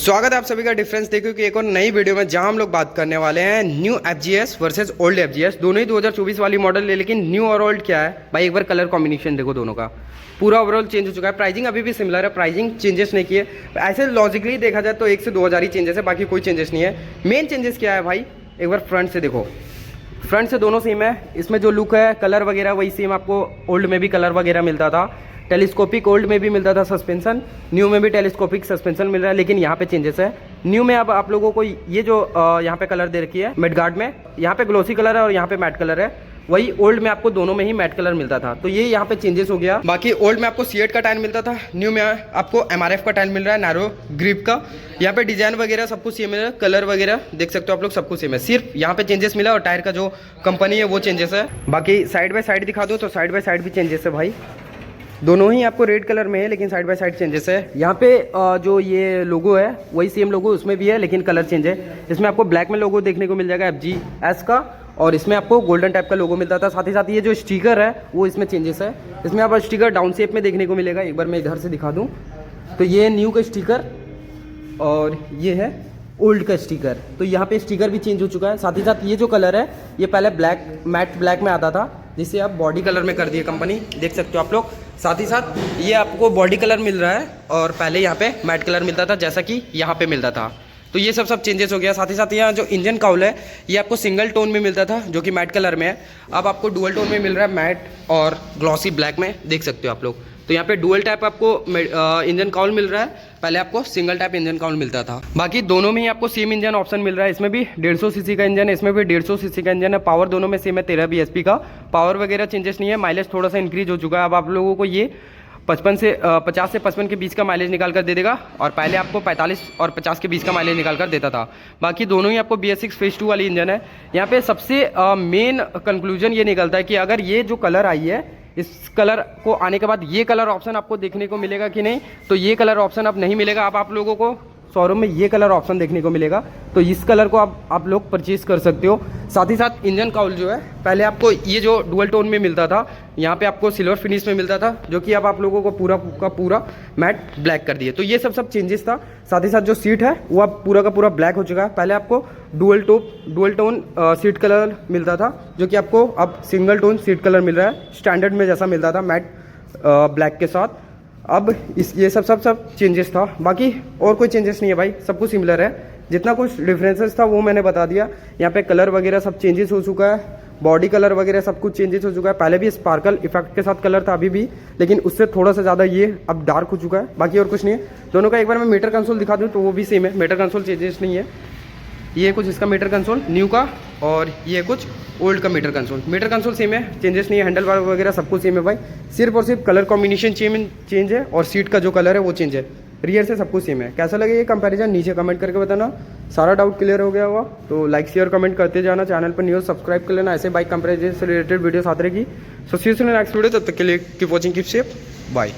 स्वागत है आप सभी का डिफरेंस देखो कि एक और नई वीडियो में जहां हम लोग बात करने वाले हैं new FGS versus old FGS। दोनों ही 2024 वाली मॉडल है, लेकिन न्यू और ओल्ड क्या है भाई, एक बार कलर कॉम्बिनेशन देखो दोनों का, पूरा ओवरऑल चेंज हो चुका है। प्राइसिंग अभी भी सिमिलर है, प्राइसिंग चेंजेस नहीं किए। ऐसे लॉजिकली देखा जाए तो 1 से 2 हज़ार ही चेंजेस है, बाकी कोई चेंजेस नहीं है। मेन चेंजेस क्या है भाई, एक बार फ्रंट से देखो, फ्रंट से दोनों सेम है। इसमें जो लुक है, कलर वगैरह वही सेम, आपको ओल्ड में भी कलर वगैरह मिलता था। टेलीस्कोपिक ओल्ड में भी मिलता था सस्पेंशन, न्यू में भी टेलीस्कोपिक सस्पेंशन मिल रहा है, लेकिन यहाँ पे चेंजेस है। न्यू में अब आप लोगों को ये जो यहाँ पे कलर दे रखी है मिड गार्ड में, यहाँ पे ग्लोसी कलर है और यहाँ पे मैट कलर है। वही ओल्ड में आपको दोनों में ही मैट कलर मिलता था, तो ये यहाँ पे चेंजेस हो गया। बाकी ओल्ड में आपको C8 का टायर मिलता था, न्यू में आपको MRF का टायर मिल रहा है, नैरो ग्रिप का। यहाँ पे डिजाइन वगैरह सब कुछ सेम है, कलर वगैरह देख सकते हो आप लोग, सब कुछ सेम है। सिर्फ यहाँ पे चेंजेस मिला और टायर का जो कंपनी है वो चेंजेस है। बाकी साइड बाय साइड दिखा दो तो साइड बाय साइड भी चेंजेस है भाई, दोनों ही आपको रेड कलर में है, लेकिन साइड बाय साइड चेंजेस है। यहाँ पे जो ये लोगो है वही सेम लोगो उसमें भी है, लेकिन कलर चेंज है। इसमें आपको ब्लैक में लोगो देखने को मिल जाएगा FGS का, और इसमें आपको गोल्डन टाइप का लोगो मिलता था। साथ ही साथ ये जो स्टिकर है वो इसमें चेंजेस है। इसमें आप स्टिकर डाउन शेप में देखने को मिलेगा। एक बार मैं इधर से दिखा दूँ तो ये न्यू का स्टिकर और ये है ओल्ड का स्टिकर, तो यहाँ पे स्टिकर भी चेंज हो चुका है। साथ ही साथ ये जो कलर है ये पहले ब्लैक मैट ब्लैक में आता था, जिसे आप बॉडी कलर में कर दिए कंपनी, देख सकते हो आप लोग। साथ ही साथ ये आपको बॉडी कलर मिल रहा है और पहले यहाँ पे मैट कलर मिलता था, जैसा कि यहाँ पे मिलता था। तो ये सब चेंजेस हो गया। साथ ही साथ यहाँ जो इंजन काउल है ये आपको सिंगल टोन में मिलता था, जो कि मैट कलर में है, अब आपको डुअल टोन में मिल रहा है, मैट और ग्लॉसी ब्लैक में, देख सकते हो आप लोग। तो यहाँ पे डुअल टाइप आपको इंजन काउल मिल रहा है, पहले आपको सिंगल टाइप इंजन काउल मिलता था। बाकी दोनों में ही आपको सेम इंजन ऑप्शन मिल रहा है। इसमें भी 150 सीसी का इंजन है, इसमें भी 150 सीसी का इंजन है। पावर दोनों में सेम है, 13 bhp का। पावर वगैरह चेंजेस नहीं है। माइलेज थोड़ा सा इंक्रीज हो चुका है। अब आप लोगों को ये 50 से 55 के बीच का माइलेज निकाल कर दे देगा, और पहले आपको 45 और 50 के बीच का माइलेज निकाल कर देता था। बाकी दोनों ही आपको BS6 फेज 2 वाली इंजन है। यहाँ पे सबसे मेन कंक्लूजन ये निकलता है कि अगर ये जो कलर आई है, इस कलर को आने के बाद ये कलर ऑप्शन आपको देखने को मिलेगा कि नहीं, तो ये कलर ऑप्शन अब नहीं मिलेगा। अब आप लोगों को शोरूम में ये कलर ऑप्शन देखने को मिलेगा, तो इस कलर को आप लोग परचेज कर सकते हो। साथ ही साथ इंजन काउल जो है, पहले आपको ये जो डुअल टोन में मिलता था, यहाँ पे आपको सिल्वर फिनिश में मिलता था, जो कि अब आप लोगों को पूरा का पूरा मैट ब्लैक कर दिए। तो ये सब चेंजेस था। साथ ही साथ जो सीट है वो अब पूरा का पूरा ब्लैक हो चुका है। पहले आपको डुअल टोन सीट कलर मिलता था, जो कि आपको अब सिंगल टोन सीट कलर मिल रहा है, स्टैंडर्ड में जैसा मिलता था मैट ब्लैक के साथ। अब ये सब चेंजेस था। बाकी और कोई चेंजेस नहीं है भाई, सब कुछ सिमिलर है। जितना कुछ डिफरेंसेस था वो मैंने बता दिया। यहाँ पे कलर वगैरह सब चेंजेस हो चुका है, बॉडी कलर वगैरह सब कुछ चेंजेस हो चुका है। पहले भी स्पार्कल इफेक्ट के साथ कलर था अभी भी, लेकिन उससे थोड़ा सा ज़्यादा ये अब डार्क हो चुका है। बाकी और कुछ नहीं है। दोनों का एक बार मैं मीटर कंसोल दिखा दूँ तो वो भी सेम है, मीटर कंसोल चेंजेस नहीं है। ये कुछ इसका मीटर कंसोल न्यू का, और ये कुछ ओल्ड का मीटर कंसोल सेम है, चेंजेस नहीं है। हैंडल बार वगैरह सब कुछ सेम है भाई, सिर्फ और सिर्फ कलर कॉम्बिनेशन चेंज है, और सीट का जो कलर है वो चेंज है। रियर से सब कुछ सेम है। कैसा लगे ये कंपैरिजन नीचे कमेंट करके बताना। सारा डाउट क्लियर हो गया होगा तो लाइक शेयर कमेंट करते जाना। चैनल पर न्यूज़ सब्सक्राइब कर लेना, ऐसे बाइक कंपैरिजन से रिलेटेड वीडियोस आते रहेगी। So see you in next video, तब तक के लिए keep watching, keep safe, bye.